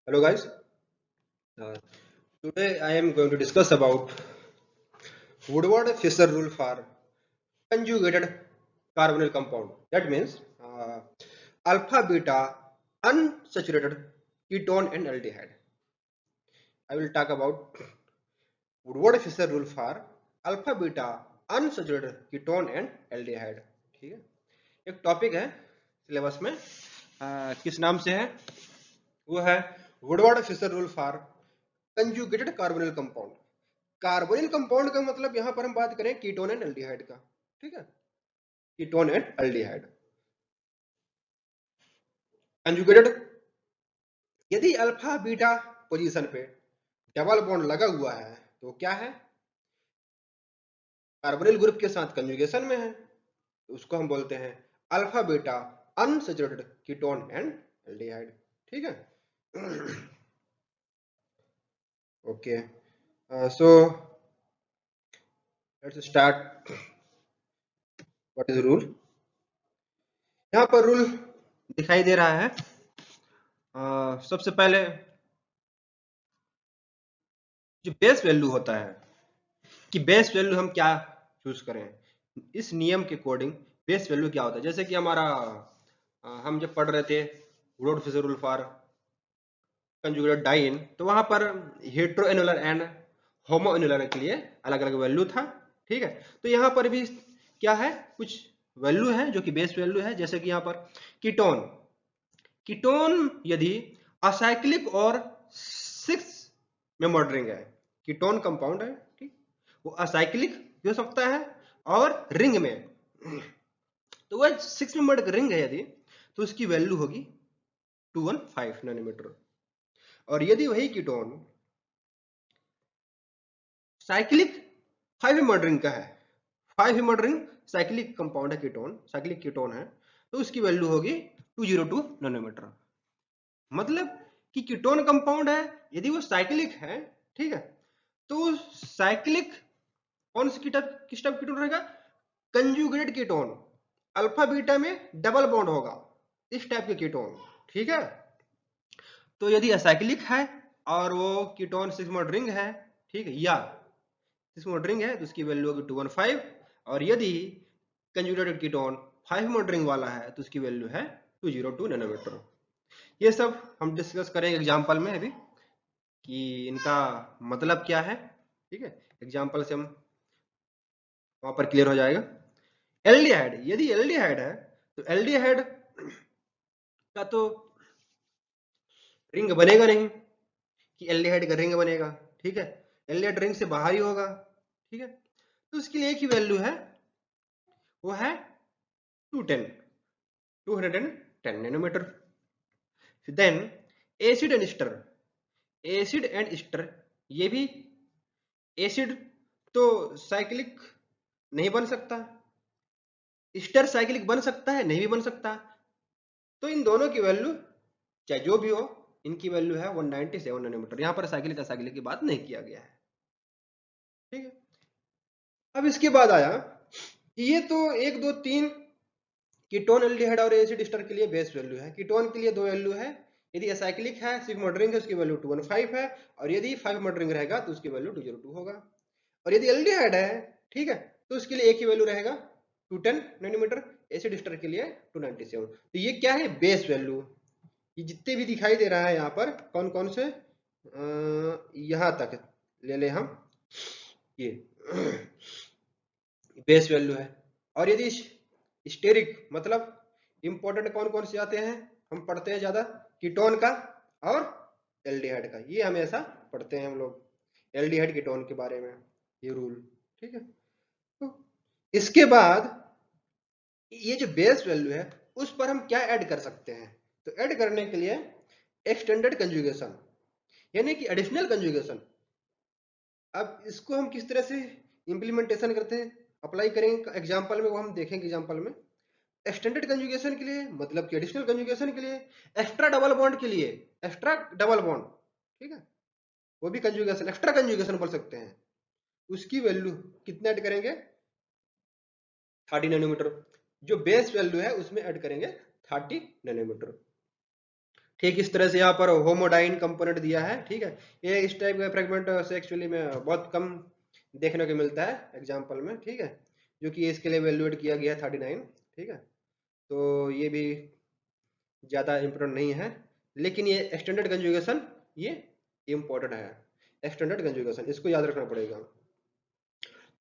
Hello guys. Uh, Today I am going to discuss about Woodward-Fisher rule for conjugated carbonyl compound. That means alpha beta unsaturated ketone and aldehyde. I will talk about Woodward-Fisher rule for alpha beta unsaturated ketone and aldehyde. ठीक है, एक topic है syllabus में, किस नाम से है? वो है Woodward-Fisher rule for conjugated carbonyl compound. Carbonyl compound का मतलब यहां पर हम बात करें कीटोन एंड एल्डिहाइड का। ठीक है, कीटोन एंड एल्डिहाइड कंजुगेटेड। यदि अल्फा बीटा पोजीशन पे डबल बॉन्ड लगा हुआ है तो क्या है? कार्बोनिल ग्रुप के साथ कंजुगेशन में है, तो उसको हम बोलते हैं alpha beta unsaturated ketone and aldehyde. ठीक है। Okay, so let's start. What is rule? यहाँ पर रूल दिखाई दे रहा है। सबसे पहले जो बेस वैल्यू होता है कि बेस वैल्यू हम क्या चूज करें, इस नियम के अकॉर्डिंग बेस वैल्यू क्या होता है। जैसे कि हमारा हम जब पढ़ रहे थे Woodward Fieser rule for conjugated diene, तो वहां पर hetero annular and homo annular के लिए अलग अलग वैल्यू था। ठीक है, तो यहाँ पर भी क्या है, कुछ वैल्यू है जो कि बेस वैल्यू है। जैसे कि यहाँ पर कीटोन, कीटोन यदि असाइक्लिक और 6 मेंबर्ड रिंग है, कीटोन कंपाउंड है, ठीक, वो असाइक्लिक भी हो सकता है और रिंग में, तो वह 6 मेंबर्ड रिंग है यदि, तो उसकी वैल्यू होगी 215 नैनोमीटर। और यदि वही कीटोन साइक्लिक 5 मेंबर्ड रिंग का है, 5 मेंबर्ड रिंग साइक्लिक कंपाउंड है, कीटोन साइक्लिक कीटोन है, तो उसकी वैल्यू होगी 202 नैनोमीटर। मतलब कि कीटोन कंपाउंड है, यदि वो साइक्लिक है, ठीक है, तो साइक्लिक कौन सी किस टाइप कीटोन रहेगा? कंजुगेटेड कीटोन, अल्फा बीटा में डबल बॉन्ड होगा, इस टाइप के कीटोन। ठीक है, तो यदि असाइक्लिक है और वो कीटोन 6 मेंबर्ड रिंग है, ठीक है, या 6 मेंबर्ड रिंग है, तो उसकी वैल्यू होगी 215। और यदि कंजुगेटेड कीटोन 5 मेंबर्ड रिंग वाला है तो उसकी वैल्यू है 202 नैनोमीटर। ये सब हम डिस्कस करेंगे एग्जांपल में अभी कि इनका मतलब क्या है। ठीक है, एग्जांपल से हम वहां पर क्लियर हो जाएगा। एल्डिहाइड, यदि एल्डिहाइड है तो एल्डिहाइड का तो रिंग बनेगा नहीं कि एल्डिहाइड का रिंग बनेगा। ठीक है, एल्डिहाइड रिंग से बाहर ही होगा। ठीक है, तो उसके लिए एक ही वैल्यू है, वो है 210 nanometre. Then acid and ester, acid and ester, ये भी एसिड तो साइक्लिक नहीं बन सकता, एस्टर साइक्लिक बन सकता है, नहीं भी बन सकता। तो इन दोनों की वैल्यू चाहे जो भी हो, इनकी वैल्यू है 197 नैनोमीटर। यहाँ पर साइक्लिक असाइक्लिक की बात नहीं किया गया है। ठीक है, अब इसके बाद आया ये तो 1 2 3 कीटोन एल्डिहाइड और एसिड एस्टर के लिए बेस वैल्यू है। कीटोन के लिए दो वैल्यू है, यदि असाइक्लिक है 6 मेंबर्ड रिंग है उसकी वैल्यू 215 है, और यदि 5 मेंबर्ड रिंग रहेगा तो उसकी वैल्यू 202 होगा। और यदि एल्डिहाइड है, ठीक है, तो उसके लिए एक ही वैल्यू रहेगा 210 नैनोमीटर, एसिड एस्टर के लिए 297। तो ये क्या है? Base value. ये जितने भी दिखाई दे रहा है यहाँ पर कौन कौन से, यहाँ तक ले ले हम, ये बेस वैल्यू है। और यदि स्टेरिक मतलब इंपॉर्टेंट कौन कौन से आते हैं, हम पढ़ते हैं ज्यादा कीटोन का और एल्डिहाइड का, ये हमेशा पढ़ते हैं हम लोग एल्डिहाइड कीटोन के बारे में, ये रूल। ठीक है, तो इसके बाद ये जो बेस वैल्यू है उस पर हम क्या ऐड कर सकते हैं? तो ऐड करने के लिए एक्सटेंडेड कंजुगेशन, यानी कि एडिशनल कंजुगेशन। अब इसको हम किस तरह से इंप्लीमेंटेशन करते हैं, अप्लाई करेंगे एग्जांपल में, वो हम देखेंगे एग्जांपल में। एक्सटेंडेड कंजुगेशन के लिए मतलब कि एडिशनल कंजुगेशन के लिए, एक्स्ट्रा डबल बॉन्ड के लिए, एक्स्ट्रा डबल बॉन्ड, ठीक है, वो भी कंजुगेशन, एक्स्ट्रा कंजुगेशन बोल सकते हैं, उसकी वैल्यू कितना ऐड करेंगे? 30 नैनोमीटर। जो बेस वैल्यू है उसमें ऐड करेंगे 30 नैनोमीटर। ठीक इस तरह से यहाँ पर होमोडाइन कंपोनेंट दिया है। ठीक है, ये इस टाइप का फ्रेगमेंट से एक्चुअली में बहुत कम देखने को मिलता है एग्जाम्पल में। ठीक है, जो कि इसके लिए वैल्यूएट किया गया 39। ठीक है, तो ये भी ज़्यादा इम्पोर्टेंट नहीं है, लेकिन ये एक्सटेंडेड कंजुगेशन ये इम्पोर्टेंट है। एक्सटेंडेड कंजुगेशन इसको याद रखना पड़ेगा।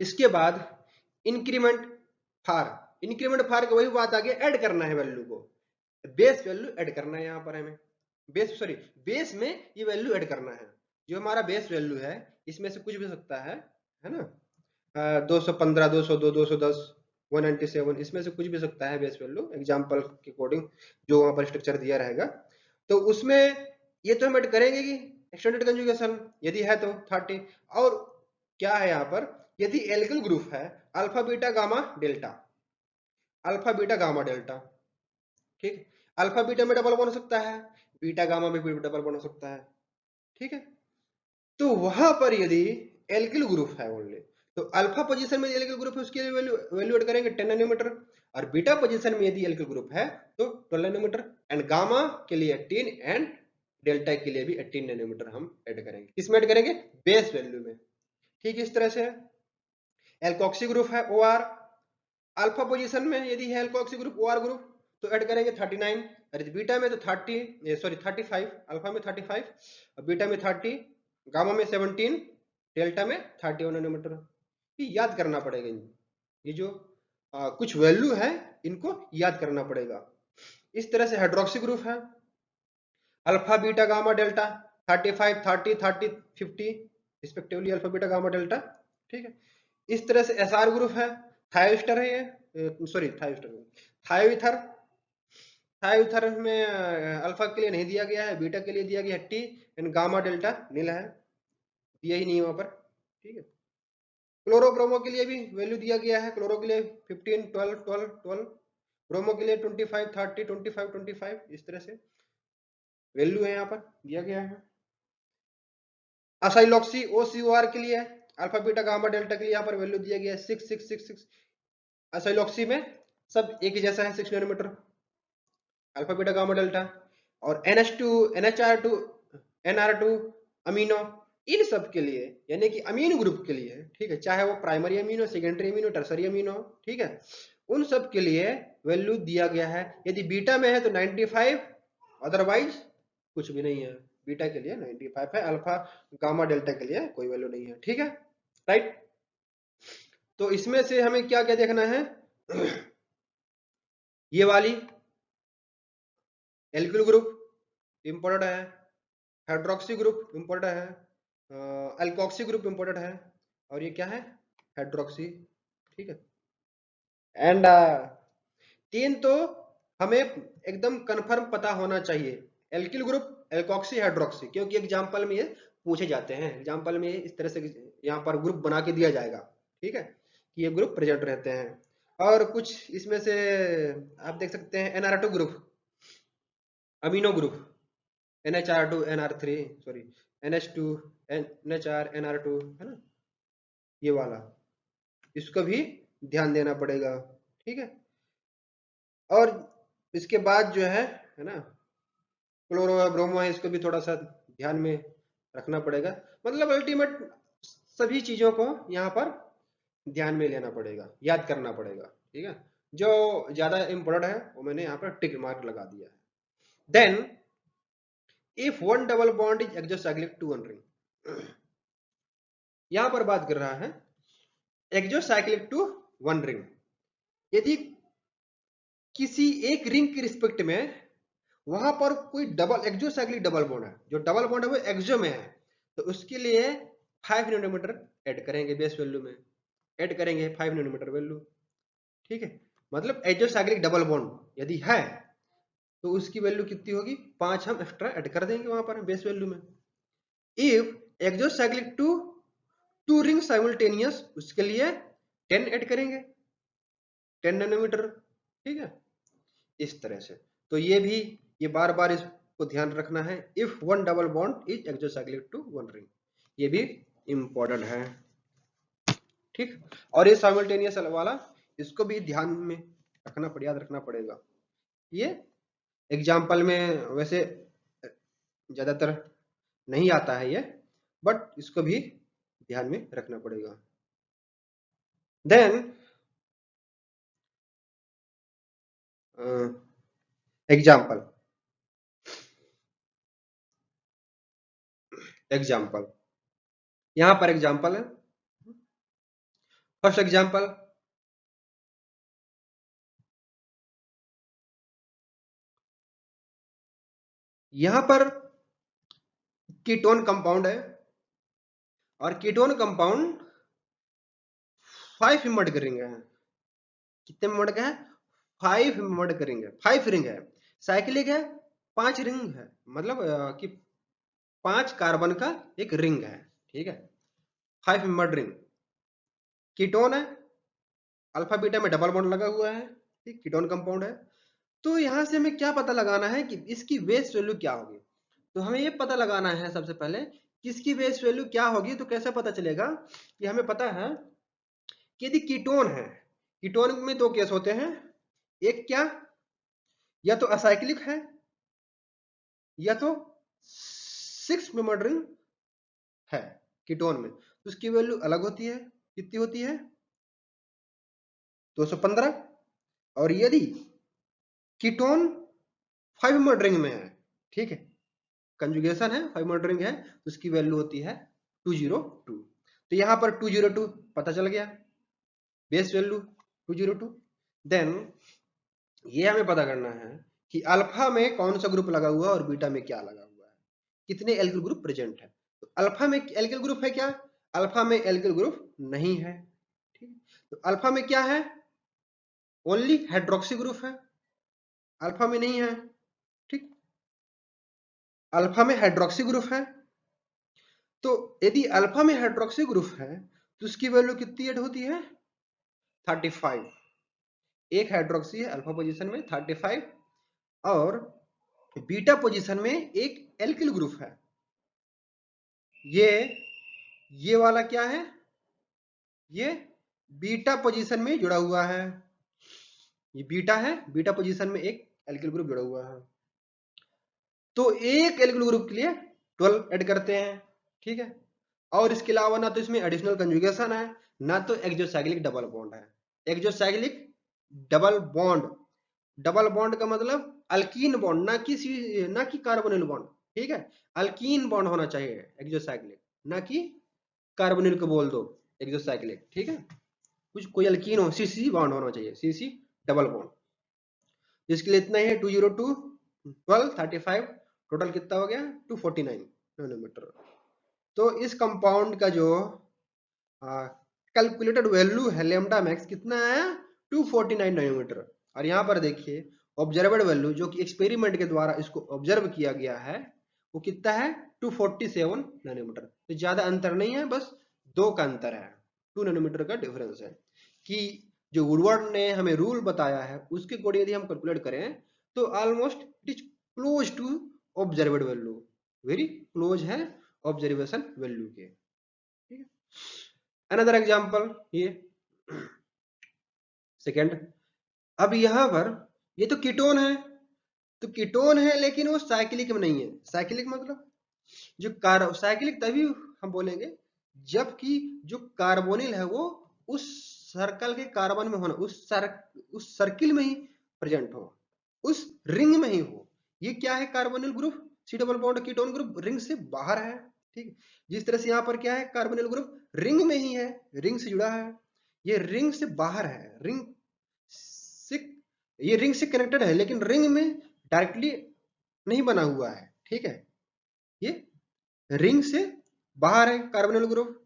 इसके बाद इंक्रीमेंट फार, इंक्रीमेंट फार की वही बात आ गई, ऐड करना है वैल्यू को, बेस वैल्यू ऐड करना है यहाँ पर हमें, बेस में ये वैल्यू ऐड करना है। जो हमारा बेस वैल्यू है इसमें से कुछ भी सकता है ना, 215, 202, 210, 197, इसमें से कुछ भी सकता है बेस वैल्यू एग्जांपल के अकॉर्डिंग जो वहां पर स्ट्रक्चर दिया रहेगा। तो उसमें ये तो हम ऐड करेंगे कि एक्सटेंडेड कंजुगेशन यदि है तो 30। और क्या है यहाँ पर, यदि एल्किल ग्रुप है alpha beta gamma delta, alpha beta gamma delta, ठीक, अल्फा बीटा में डबल बन सकता है, बीटा गामा में भी डबल बन सकता है। ठीक है, तो वहां पर यदि एल्किल ग्रुप है ओनली, तो अल्फा पोजीशन में एल्किल ग्रुप है उसके लिए वैल्यू ऐड करेंगे 10 नैनोमीटर, और बीटा पोजीशन में यदि एल्किल ग्रुप है तो 12 नैनोमीटर, एंड गामा के लिए 18 एंड डेल्टा के लिए भी 18 नैनोमीटर हम ऐड करेंगे। किसमें ऐड करेंगे, बेस वैल्यू में। ठीक इस तरह से एल्कोक्सी ग्रुप है OR, अल्फा पोजीशन में यदि है एल्कोक्सी ग्रुप OR ग्रुप तो ऐड करेंगे 39, और बीटा में तो 35, अल्फा में 35 और बीटा में 30, गामा में 17, डेल्टा में 31 नैनोमीटर। याद करना पड़ेगा, ये जो कुछ वैल्यू है इनको याद करना पड़ेगा। इस तरह से हाइड्रोक्सी ग्रुप है alpha beta gamma delta 35, 30, 30, 50 respectively alpha beta gamma delta. ठीक है, इस तरह से एसआर ग्रुप है, थायोस्टर है ये, सॉरी थायोईथर, थायोईथर में अल्फा के लिए नहीं दिया गया है, बीटा के लिए दिया गया है टी, एंड गामा डेल्टा नील है, दिया ही नहीं है वहां पर। ठीक है, क्लोरो ब्रोमो के लिए भी वैल्यू दिया गया है, क्लोरो के लिए 15, 12, 12, 12, ब्रोमो के लिए 25, 30, 25, 25, इस तरह से वैल्यू है यहाँ पर दिया गया है। असाइलॉक्सी OCOR के लिए अल्फा बीटा गामा डेल्टा के लिए यहाँ पर वैल्यू दिया गया है 6, 6, 6, 6। असाइलॉक्सी में सब एक ही जैसा है 6 nanometre alpha beta gamma delta, और NH2, NHR2, NR2 अमीनो, इन सब के लिए यानी कि अमीनो ग्रुप के लिए, ठीक है, चाहे वो primary amino, secondary amino, tertiary amino, ठीक है, उन सब के लिए वैल्यू दिया गया है। यदि बीटा में है तो 95, अदरवाइज कुछ भी नहीं है। बीटा के लिए 95 है, अल्फा गामा डेल्टा के लिए कोई वैल्यू नहीं है। ठीक है, राइट। तो इसमें से हमें क्या क्या देखना है, ये वाली एल्किल ग्रुप इंपॉर्टेंट है, हाइड्रोक्सी ग्रुप इंपॉर्टेंट है, एल्कोक्सी ग्रुप इंपॉर्टेंट है, और ये क्या है, हाइड्रोक्सी। ठीक है, एंड तीन तो हमें एकदम कंफर्म पता होना चाहिए, एल्किल ग्रुप, एल्कोक्सी, हाइड्रोक्सी, क्योंकि एग्जांपल में ये पूछे जाते हैं। एग्जांपल में इस तरह से यहाँ पर ग्रुप बना के दिया जाएगा, ठीक है, कि ये ग्रुप प्रेजेंट रहते हैं। और कुछ इसमें से आप देख सकते हैं NR2 group, amino group, NHR2, NR3, sorry NH2, NHR, NR2, है ना, ये वाला, इसको भी ध्यान देना पड़ेगा। ठीक है, और इसके बाद जो है ना, क्लोरो ब्रोमो है, इसको भी थोड़ा सा ध्यान में रखना पड़ेगा। मतलब अल्टीमेट सभी चीजों को यहाँ पर ध्यान में लेना पड़ेगा, याद करना पड़ेगा। ठीक है, जो ज्यादा इंपॉर्टेंट है वो मैंने यहाँ पर टिक मार्क लगा दिया है। Then if one double bond is exocyclic to one ring, यहां पर बात कर रहा है एक्सोसाइक्लिक टू वन रिंग, यदि किसी एक रिंग के रिस्पेक्ट में वहां पर कोई डबल एक्सोसाइक्लिक डबल बॉन्ड है, जो डबल बॉन्ड है वो एक्सो में है, तो उसके लिए 5 नैनोमीटर ऐड करेंगे बेस वैल्यू में, ऐड करेंगे 5 नैनोमीटर वैल्यू। ठीक है, मतलब एक्सोसाइक्लिक डबल बॉन्ड यदि है तो उसकी वैल्यू कितनी होगी, 5 हम एक्स्ट्रा ऐड कर देंगे वहां पर बेस वैल्यू में। If exocyclic to two ring simultaneous, उसके लिए 10 ऐड करेंगे, 10 नैनोमीटर। ठीक है, इस तरह से। तो ये भी, ये बार बार इसको ध्यान रखना है, if one double bond is exocyclic to one ring, ये भी इंपॉर्टेंट है। ठीक, और ये साइमल्टेनियस वाला, इसको भी ध्यान में रखना याद रखना पड़ेगा। ये एग्जाम्पल में वैसे ज्यादातर नहीं आता है ये, बट इसको भी ध्यान में रखना पड़ेगा। देन एग्जाम्पल, यहां पर एग्जाम्पल है। फर्स्ट एग्जाम्पल, यहां पर कीटोन कंपाउंड है और कीटोन कंपाउंड 5 मेंबर्ड रिंग है। कितने मेंबर्ड का है? 5 मेंबर्ड का रिंग है, 5 रिंग है। साइक्लिक है, 5 रिंग है, मतलब कि 5 कार्बन का एक रिंग है, ठीक है, 5 मेंबर्ड रिंग। कीटोन है, अल्फा बीटा में डबल बॉन्ड लगा हुआ है, ठीक, कीटोन कंपाउंड है। तो यहां से हमें क्या पता लगाना है कि इसकी बेस वैल्यू क्या होगी। तो हमें ये पता लगाना है सबसे पहले कि इसकी बेस वैल्यू क्या होगी। तो कैसे पता चलेगा कि हमें पता है कि यदि कीटोन है, कीटोन में 2 केस होते हैं, एक क्या, या तो असाइक्लिक है या तो 6 मेंबर्ड रिंग है कीटोन में, तो उसकी वैल्यू अलग होती है। कितनी होती है? 215। और यदि कीटोन 5 मेंबर्ड रिंग में है, ठीक है, कंजुगेशन है, 5 मेंबर्ड रिंग है, तो उसकी वैल्यू होती है 202। तो यहां पर 202 पता चल गया, बेस वैल्यू 202। देन ये हमें पता करना है कि अल्फा में कौन सा ग्रुप लगा हुआ है और बीटा में क्या लगा हुआ है, कितने एल्किल ग्रुप प्रेजेंट है। तो अल्फा में एल्किल ग्रुप है क्या? अल्फा में एल्किल ग्रुप नहीं है, ठीक। तो अल्फा में क्या है? ओनली हाइड्रोक्सी ग्रुप है, अल्फा में नहीं है, ठीक। अल्फा में हाइड्रोक्सी ग्रुप है। तो यदि अल्फा में हाइड्रोक्सी ग्रुप है तो उसकी वैल्यू कितनी ऐड होती है? 35। एक हाइड्रोक्सी है अल्फा पोजीशन में 35, और बीटा पोजीशन में एक एल्किल ग्रुप है। ये वाला क्या है? ये बीटा पोजीशन में जुड़ा हुआ है, ये बीटा है, बीटा पोजीशन में एक एल्किल ग्रुप जुड़ा हुआ है। तो एक एल्किल ग्रुप के लिए 12 ऐड करते हैं, ठीक है। और इसके अलावा ना तो इसमें एडिशनल कंजुगेशन है, ना तो एक्सोसाइक्लिक डबल बॉन्ड है। Exocyclic double bond, double bond का मतलब अल्कीन बॉन्ड, ना कि कार्बोनिल बॉन्ड, ठीक है। अल्कीन बॉन्ड होना चाहिए एक्सोसाइक्लिक, ना कि कार्बोनिल को बोल दो एक्सोसाइक्लिक, ठीक है। कुछ कोई अल्कीन हो, सीसी बॉन्ड होना चाहिए, सीसी डबल बॉन्ड। इसके लिए इतना ही है, 202 12 35, टोटल कितना हो गया? 249 नैनोमीटर। तो इस कंपाउंड का जो कैलकुलेटेड वैल्यू है लेमडा मैक्स कितना आया? 249 नैनोमीटर। और यहाँ पर देखिए ऑब्जर्वेड वैल्यू जो कि एक्सपेरिमेंट के द्वारा इसको ऑब्जर्व किया गया है वो कितना है? 247 नैनोमीटर। तो ज्यादा अंतर नहीं है, बस 2 का अंतर है, 2 नैनोमीटर का डिफरेंस है। कि जो वुडवर्ड ने हमें रूल बताया है उसके अकॉर्डिंग यदि हम कैलकुलेट करें तो almost it is close to observed value, very close है ऑब्जर्वेशन वैल्यू के, ठीक है। अनदर एग्जांपल, ये सेकंड। अब यहां पर ये तो कीटोन है, तो कीटोन है लेकिन वो साइक्लिक में नहीं है। साइक्लिक मतलब जो साइक्लिक तभी हम बोलेंगे जबकि जो कार्बोनिल है वो उस सर्कल के कार्बन में होना, उस सर्किल में ही प्रेजेंट हो, उस रिंग में ही हो। ये क्या है? Carbonyl group, C double bond ketone group ring से बाहर है, ठीक। जिस तरह से यहाँ पर क्या है, कार्बोनिल ग्रुप रिंग में ही है, रिंग से जुड़ा है, ये रिंग से बाहर है, रिंग से, ये रिंग से कनेक्टेड है लेकिन रिंग में डायरेक्टली नहीं बना हुआ है, ठीक है। ये रिंग से बाहर है कार्बोनिल ग्रुप।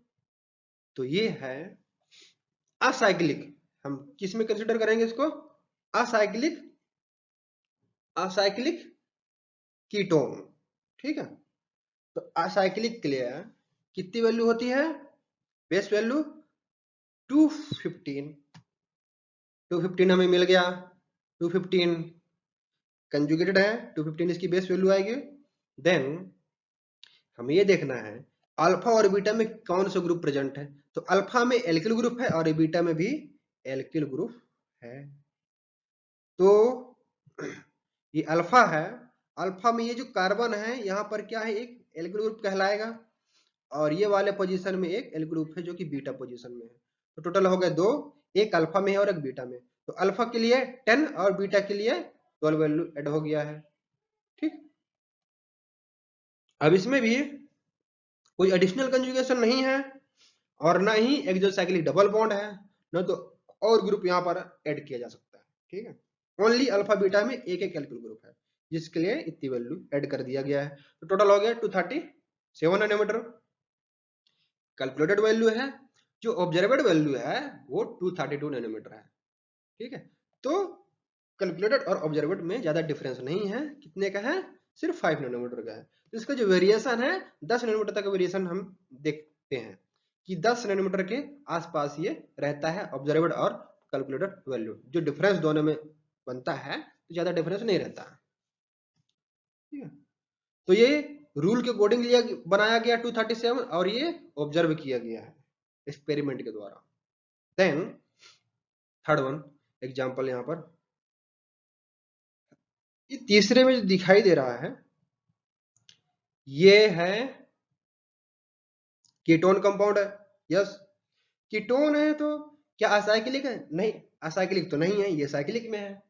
तो ये है असाइक्लिक। हम किस में कंसिडर करेंगे इसको? असाइक्लिक, असाइक्लिक कीटोन, ठीक है। तो असाइक्लिक के लिए कितनी वैल्यू होती है? Base value 215। 215 हमें मिल गया, 215 कंजुगेटेड है, 215 इसकी बेस वैल्यू आएगी। देन हमें ये देखना है अल्फा और बीटा में कौन सा ग्रुप प्रेजेंट है। तो अल्फा में एल्किल ग्रुप है और बीटा में भी एल्किल ग्रुप है। तो ये अल्फा है अल्फा में ये जो कार्बन है यहाँ पर क्या है, एक एल्किल ग्रुप कहलाएगा, और ये वाले पोजीशन में एक एल्किल ग्रुप है जो कि बीटा पोजीशन में है। तो टोटल हो गए 2, एक अल्फा में है और एक बीटा में। तो अल्फा के लिए 10 और बीटा के लिए 12 वैल्यू ऐड हो गया है। ठीक, अब इसमें भी कोई एडिशनल कंजुगेशन नहीं है और ना ही एक्सोसाइक्लिक डबल बॉन्ड है, न तो और ग्रुप यहाँ पर ऐड किया जा सकता है। ठीक है, ओनली अल्फा बीटा में एक एक एल्किल ग्रुप है जिसके लिए इतनी वैल्यू ऐड कर दिया गया है। तो टोटल हो गया 237 नैनोमीटर कैलकुलेटेड वैल्यू है। जो ऑब्जर्वेड वैल्यू है वो 232 नैनोमीटर है। ठीक है, तो कैलकुलेटेड और ऑब्जर्वेड में ज्यादा डिफरेंस नहीं है। कितने का है, सिर्फ 5 नैनोमीटर का है। तो इसका जो वेरिएशन है 10 नैनोमीटर तक वेरिएशन हम देखते हैं कि 10 नैनोमीटर के आसपास ये रहता है ऑब्जर्वेड और कैलकुलेटेड वैल्यू। जो डिफरेंस दोनों में बनता है तो ज्यादा डिफरेंस नहीं रहता है। ठीक है, तो ये रूल के अकॉर्डिंग लिया बनाया गया 237 और ये ऑब्जर्व किया गया है एक्सपेरिमेंट के द्वारा। देन थर्ड वन एग्जांपल यहाँ पर ये तीसरे में जो दिखाई दे रहा है ये है कीटोन कंपाउंड है। यस, कीटोन है तो क्या असाइक्लिक है? नहीं, असाइक्लिक तो नहीं है, ये साइक्लिक में है।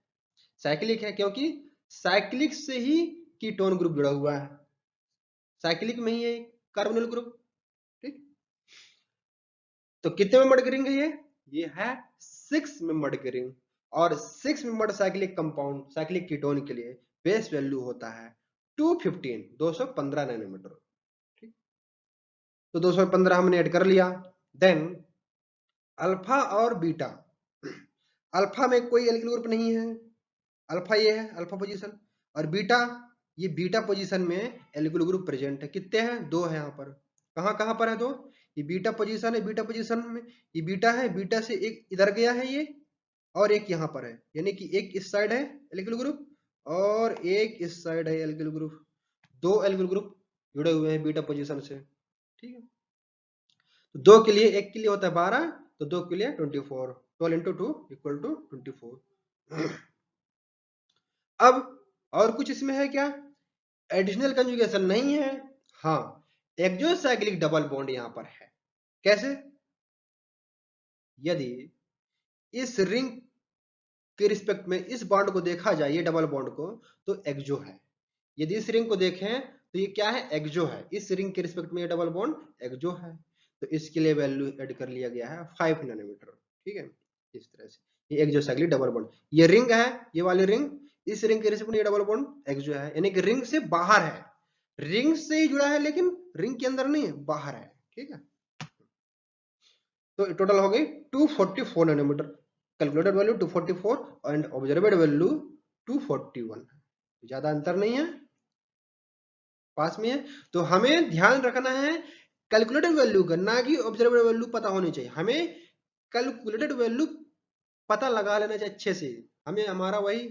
साइक्लिक है क्योंकि साइक्लिक से ही कीटोन ग्रुप जुड़ा हुआ है, साइक्लिक में ही है कार्बोनिल ग्रुप। ठीक, तो कितने मेंबर्ड रिंग है ये है 6 मेंबर्ड रिंग, और 6 membered cyclic compound cyclic ketone के लिए बेस वैल्यू होता है 215 नैनोमीटर। ठीक, तो 215 हमने ऐड कर लिया। देन अल्फा और बीटा, अल्फा में कोई एल्किल ग्रुप नहीं है, अल्फा ये है अल्फा पोजीशन, और बीटा ये बीटा पोजीशन में एल्किल ग्रुप प्रेजेंट है। कितने हैं, 2 है यहाँ पर। कहाँ कहाँ पर है 2, ये बीटा पोजीशन है, बीटा पोजीशन में ये बीटा है, बीटा से एक इधर गया है ये, और एक यहाँ पर है, यानी कि एक इस साइड है एल्किल ग्रुप और एक इस साइड है एल्किल ग्रुप। 2 एल्किल ग्रुप जुड़े हुए हैं बीटा पोजीशन से। ठीक है, तो 2 के लिए, एक के लिए होता है 12, तो 2 के लिए 24, 12 इंटू 2 इक्वल टू 24। अब और कुछ इसमें है क्या, एडिशनल कंजुगेशन नहीं है। हाँ, एक्सोसाइक्लिक डबल बॉन्ड यहां पर है। कैसे, यदि इस रिंग के रिस्पेक्ट में इस बॉन्ड को देखा जाए, ये डबल बॉन्ड को, तो एक्सो है। यदि इस रिंग को देखें तो ये क्या है, एक्सो है। इस रिंग के रिस्पेक्ट में ये डबल बॉन्ड एक्सो है, तो इसके लिए वैल्यू ऐड कर लिया गया है 5 नैनोमीटर। ठीक है, इस तरह से ये एक्सोसाइक्लिक डबल बॉन्ड, ये रिंग है, ये वाली रिंग, इस रिंग के रिस्पेक्ट में ये डबल बॉन्ड एक्सो है, यानी कि रिंग से बाहर है, रिंग से ही जुड़ा है लेकिन रिंग के अंदर नहीं है, बाहर है। ठीक है, तो टोटल हो गई 244 nanometre calculated value 244 and observed value 241। ज्यादा अंतर नहीं है, पास में है। तो हमें ध्यान रखना है कैलकुलेटेड वैल्यू का, ना कि ऑब्जर्वेड वैल्यू पता होनी चाहिए। हमें कैलकुलेटेड वैल्यू पता लगा लेना चाहिए अच्छे से। हमें हमारा वही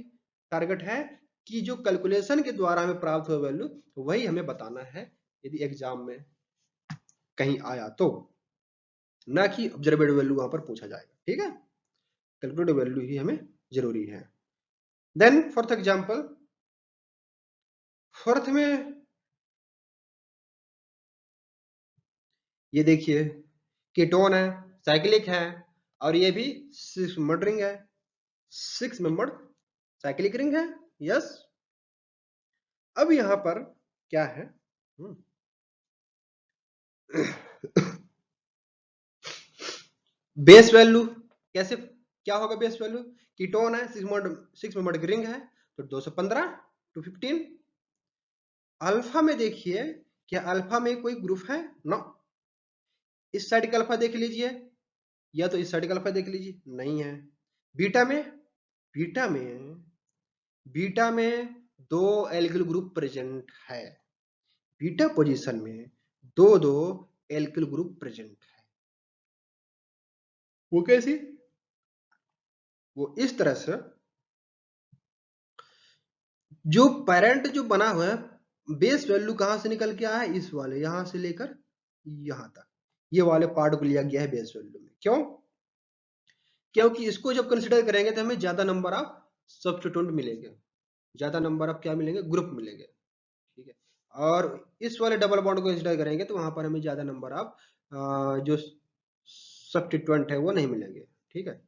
टारगेट है कि जो कैलकुलेशन के द्वारा हमें प्राप्त हुआ वैल्यू वही हमें बताना है यदि एग्जाम में कहीं आया तो, ना कि ऑब्जर्वेड वैल्यू वहां पर पूछा जाएगा। ठीक है, कैलकुलेटेड वैल्यू ही हमें जरूरी है। देन फोर्थ एग्जांपल, फोर्थ में ये देखिए कीटोन है, साइक्लिक है, और ये भी 6 मेंबर्ड रिंग है, 6 मेंबर्ड साइक्लिक रिंग है। यस, अब यहां पर क्या है, बेस वैल्यू कैसे, क्या होगा बेस वैल्यू, कीटोन है, 6 मेंबर्ड की रिंग है, तो 215 215। अल्फा में देखिए, क्या अल्फा में कोई ग्रुप है, नो। इस साइड का अल्फा देख लीजिए, या तो इस साइड का अल्फा देख लीजिए, नहीं है। बीटा में, बीटा में बीटा में 2 एल्किल ग्रुप प्रेजेंट है, बीटा पोजीशन में 2 एल्किल ग्रुप प्रेजेंट है। वो कैसी, वो इस तरह से, जो पेरेंट जो बना हुआ है, बेस वैल्यू कहां से निकल के आया है, इस वाले यहां से लेकर यहां तक, ये वाले पार्ट को लिया गया है बेस वैल्यू में। क्यों, क्योंकि इसको जब कंसिडर करेंगे तो हमें ज्यादा नंबर ऑफ सब्स्टिट्यूएंट मिलेंगे। ज्यादा नंबर ऑफ क्या मिलेंगे, ग्रुप मिलेंगे, ठीक है। और इस वाले डबल बॉन्ड को कंसीडर करेंगे तो वहां पर हमें ज्यादा नंबर ऑफ जो सब्स्टिट्यूएंट है वो नहीं मिलेंगे, ठीक है।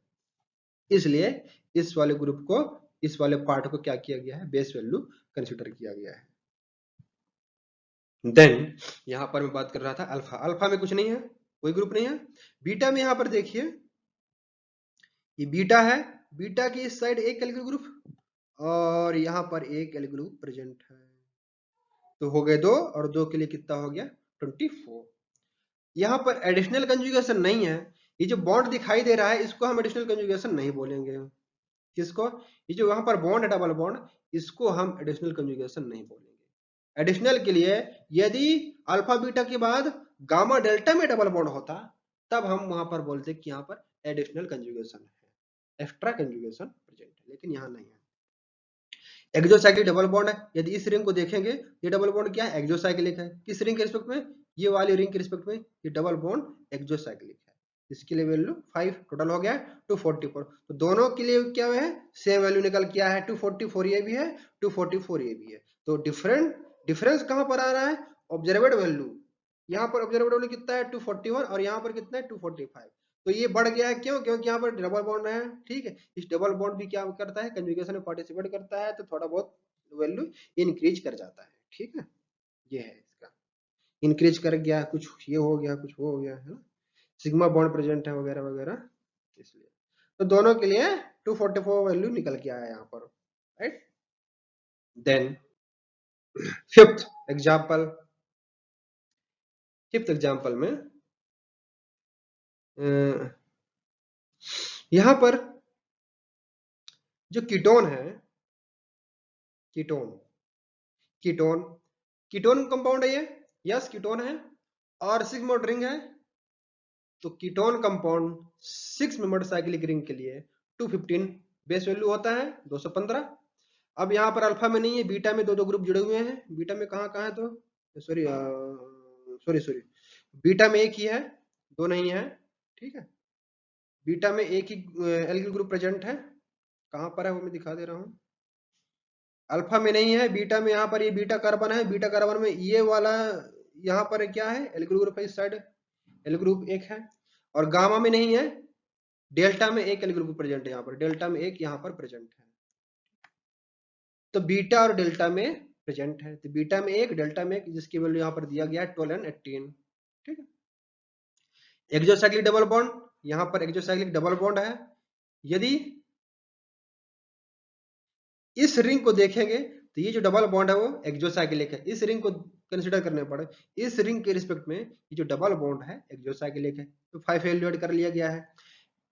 इसलिए इस वाले ग्रुप को, इस वाले पार्ट को क्या किया गया है, बेस वैल्यू कंसीडर किया गया है। देन यहां पर मैं बात कर रहा था अल्फा, अल्फा में कुछ नहीं है, कोई ग्रुप नहीं है। बीटा में यहां पर देखिए, ये बीटा है, बीटा की इस साइड एक एल्किल ग्रुप और यहां पर एक एल्किल ग्रुप प्रेजेंट है, तो हो गए 2 और 2 के लिए कितना हो गया 24। यहां पर एडिशनल कंजुगेशन नहीं है, ये जो बॉन्ड दिखाई दे रहा है इसको हम एडिशनल कंजुगेशन नहीं बोलेंगे। किसको, ये जो वहां पर बॉन्ड है डबल बॉन्ड, इसको हम एडिशनल कंजुगेशन नहीं बोलेंगे। एडिशनल के लिए यदि अल्फा बीटा के बाद गामा डेल्टा में डबल बॉन्ड होता तब हम वहां पर बोलते कि यहाँ पर एडिशनल कंजुगेशन है, एक्स्ट्रा कंजुगेशन प्रेजेंट है, लेकिन यहाँ नहीं है। एक्सोसाइक्लिक डबल बॉन्ड है, यदि इस रिंग को देखेंगे ये डबल बॉन्ड क्या है, एक्सोसाइक्लिक है। किस रिंग के रिस्पेक्ट में, ये वाली रिंग के रिस्पेक्ट में ये डबल बॉन्ड एक्सोसाइक्लिक है। इसके लिए वैल्यू 5 टोटल हो गया 244। तो दोनों के लिए क्या है, सेम वैल्यू निकल किया है, 244 ये भी है 244 ये भी है। तो डिफरेंस कहां पर आ रहा है, ऑब्जर्वेड वैल्यू। यहाँ पर ऑब्जर्वेड वैल्यू कितना है 241 और यहाँ पर कितना है 245। तो ये बढ़ गया है, क्यों, क्योंकि यहाँ पर डबल बॉन्ड है, ठीक है। इस डबल बॉन्ड भी क्या करता है, कंजुगेशन में पार्टिसिपेट करता है, तो थोड़ा बहुत वैल्यू इंक्रीज कर जाता है, ठीक है। ये है इसका, इंक्रीज कर गया, कुछ ये हो गया, कुछ वो हो गया, है ना, सिग्मा बॉन्ड प्रेजेंट है वगैरह वगैरह, इसलिए। तो दोनों के लिए 244 वैल्यू निकल के आया यहाँ पर, right. Then fifth example, fifth example में यहां पर जो कीटोन है, कीटोन कीटोन कीटोन कंपाउंड है ये, यस कीटोन है और 6 मेंबर्ड रिंग है। तो ketone compound 6 membered cyclic ring के लिए 215 बेस वैल्यू होता है 215। अब यहाँ पर अल्फा में नहीं है, बीटा में दो दो ग्रुप जुड़े हुए हैं। बीटा में कहाँ कहाँ है, तो सॉरी सॉरी बीटा में एक ही है, दो नहीं है, ठीक है। बीटा में एक ही एल्किल ग्रुप प्रेजेंट है, कहाँ पर है वो मैं दिखा दे रहा हूँ। अल्फा में नहीं है, बीटा में, यहाँ पर ये बीटा कार्बन है, बीटा कार्बन में ये वाला यहाँ पर क्या है, एल्किल ग्रुप है, इस साइड एल ग्रुप एक है। और गामा में नहीं है, डेल्टा में एक एल ग्रुप प्रेजेंट है, यहाँ पर डेल्टा में एक यहाँ पर प्रेजेंट है। तो बीटा और डेल्टा में प्रेजेंट है, तो बीटा में एक डेल्टा में एक, जिसकी वैल्यू यहाँ पर दिया गया है 12 एंड 18, ठीक है। एक्सोसाइक्लिक डबल बॉन्ड, यहाँ पर एक्सोसाइक्लिक डबल बॉन्ड है। यदि इस रिंग को देखेंगे तो ये जो डबल बॉन्ड है वो एक्सोसाइक्लिक है। इस रिंग को कंसीडर करने पड़े, इस रिंग के रिस्पेक्ट में ये जो डबल बॉन्ड है एक्सोसाइक्लिक है, तो 5 वैल्यू ऐड कर लिया गया है।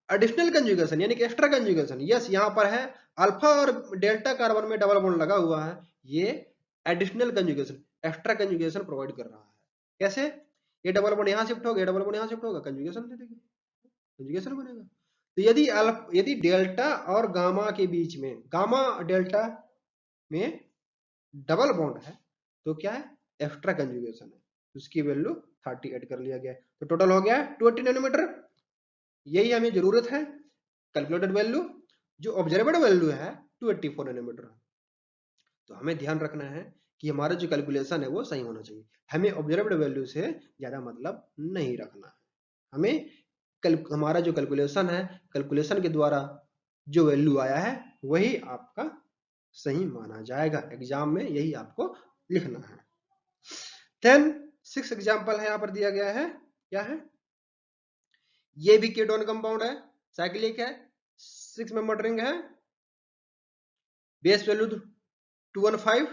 एडिशनल कंजुगेशन यानी कि एक्स्ट्रा कंजुगेशन, यस यहाँ पर है अल्फा और डेल्टा कार्बन में डबल बॉन्ड लगा हुआ है, ये additional conjugation, extra conjugation provide कर रहा है। कैसे, ये डबल बॉन्ड यहाँ शिफ्ट होगा, डबल बॉन्ड यहाँ शिफ्ट होगा, कंजुगेशन दे देगा, कंजुगेशन बनेगा। तो यदि डेल्टा और गामा के बीच में, गामा डेल्टा में डबल बॉन्ड है, तो क्या है, एक्स्ट्रा कंजुगेशन है, उसकी वैल्यू 30 ऐड कर लिया गया। तो टोटल हो गया 280 नैनोमीटर। यही हमें जरूरत है, कैलकुलेटेड वैल्यू। जो ऑब्जर्वेड वैल्यू है 284 नैनोमीटर। तो हमें ध्यान रखना है कि हमारा जो कैलकुलेशन है वो सही होना चाहिए, हमें ऑब्जर्वेड वैल्यू से ज्यादा मतलब नहीं रखना है। हमें हमारा जो कैलकुलेशन है, कैलकुलेशन के द्वारा जो वैल्यू आया है वही आपका सही माना जाएगा, एग्जाम में यही आपको लिखना है। 6 एग्जाम्पल है यहाँ पर दिया गया है, क्या है, ये भी कीटोन कंपाउंड है, साइक्लिक है, 6 मेंबर रिंग है, base value 215।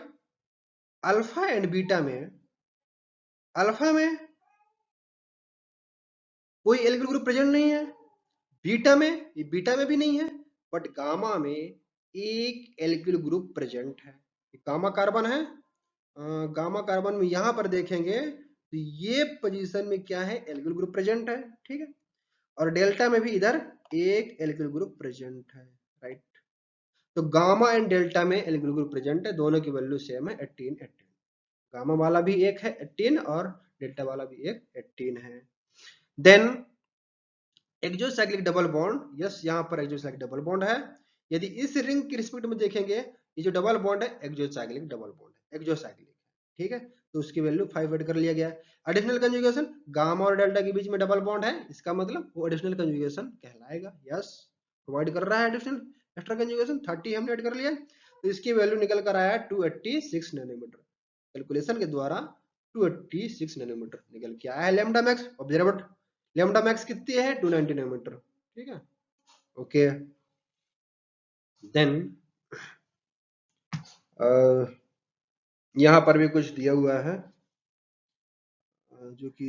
Alpha and beta में, अल्फा में कोई एल्किल ग्रुप प्रेजेंट नहीं है, बीटा में भी नहीं है, बट गामा में एक एल्किल ग्रुप प्रेजेंट है, गामा कार्बन है। गामा कार्बन में यहां पर देखेंगे तो ये पोजीशन में क्या है, एल्किल ग्रुप प्रेजेंट है, ठीक है। और डेल्टा में भी इधर एक एल्किल ग्रुप प्रेजेंट है, राइट। तो गामा एंड डेल्टा में एल्किल ग्रुप प्रेजेंट है, दोनों की वैल्यू सेम है 18 18। गामा वाला भी एक है 18 और डेल्टा वाला भी एक 18 है। Then exocyclic double bond, yes यहाँ पर एक्सोसाइक्लिक डबल बॉन्ड है। यदि इस रिंग के रिस्पेक्ट में देखेंगे ये जो डबल बॉन्ड है एक्सोसाइक्लिक डबल बॉन्ड है, एक्सोसाइक्लिक, ठीक है। तो उसकी वैल्यू 5 ऐड कर लिया गया। एडिशनल कंजुगेशन, गामा और डेल्टा के बीच में डबल बॉन्ड है, इसका मतलब वो एडिशनल कंजुगेशन कहलाएगा। यस, प्रोवाइड कर रहा है एडिशनल एक्स्ट्रा कंजुगेशन, 30 हमने ऐड कर लिया। तो इसकी वैल्यू निकल कर आया 286 नैनोमीटर। कैलकुलेशन के द्वारा 286 नैनोमीटर निकल के आया है lambda max. Observe, lambda max कितनी है? 290 नैनोमीटर, ठीक है। ओके, देन यहाँ पर भी कुछ दिया हुआ है जो कि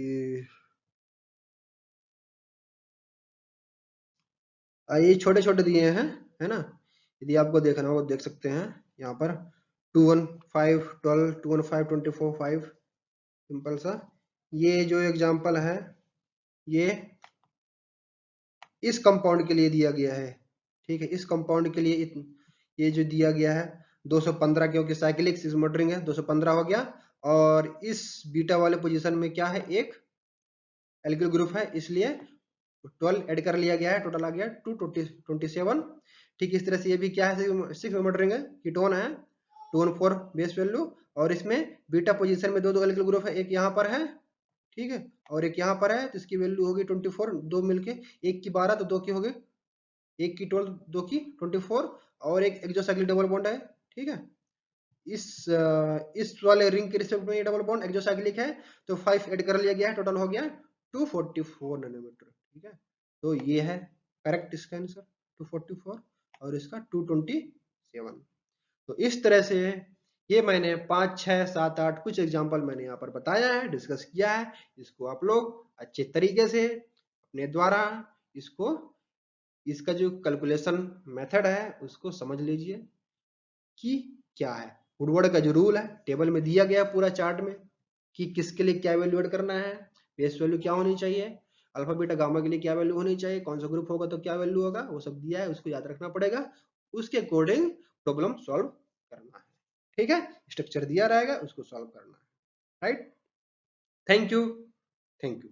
ये छोटे छोटे दिए हैं, है ना। यदि आपको देखना हो देख सकते हैं यहाँ पर 215 12 215 24 5, सिंपल सा। ये जो एग्जांपल है ये इस कंपाउंड के लिए दिया गया है, ठीक है। इस कंपाउंड के लिए ये जो दिया गया है 215, क्योंकि साइक्लिक सिक्स मोटरिंग है, 215 हो गया। और इस बीटा वाले पोजीशन में क्या है? एक एल्किल ग्रुप है, इसलिए 12 ऐड कर लिया गया है, टोटल आ गया 227। ठीक इस तरह से ये भी क्या है? 6 मोटरिंग है, कीटोन है, 214 बेस वैल्यू। और इसमें बीटा पोजीशन में दो दो एल्किल ग्रुप है, एक यहाँ पर है, ठीक है, और एक यहाँ पर है। तो इसकी वैल्यू होगी 24, दो मिलके, एक की 12 तो दो की हो गई, एक की 12 दो की 24, और एक एक्सोसाइक्लिक डबल बॉन्ड है, ठीक है। इस वाले रिंग के रिस्पेक्ट में ये डबल बॉन्ड एक्सोसाइक्लिक है, तो 5 ऐड कर लिया गया है, टोटल हो गया 244 नैनोमीटर, ठीक है। तो ये है करेक्ट इसका आंसर 244, और इसका 227। तो इस तरह से ये मैंने 5 6 7 8 कुछ एग्जांपल मैंने यहाँ पर बताया है, डिस्कस किया है। इसको आप लोग अच्छे तरीके से अपने द्वारा इसको, इसका जो कैलकुलेशन मेथड है उसको समझ लीजिए कि क्या है। वुडवर्ड का जो रूल है टेबल में दिया गया पूरा चार्ट में कि किसके लिए क्या वैल्यू ऐड करना है, बेस वैल्यू क्या होनी चाहिए, अल्फा बीटा गामा के लिए क्या वैल्यू होनी चाहिए, कौन सा ग्रुप होगा तो क्या वैल्यू होगा, वो सब दिया है, उसको याद रखना पड़ेगा। उसके अकॉर्डिंग प्रॉब्लम सॉल्व करना है, ठीक है। स्ट्रक्चर दिया रहेगा, उसको सॉल्व करना है, right. Thank you, thank you.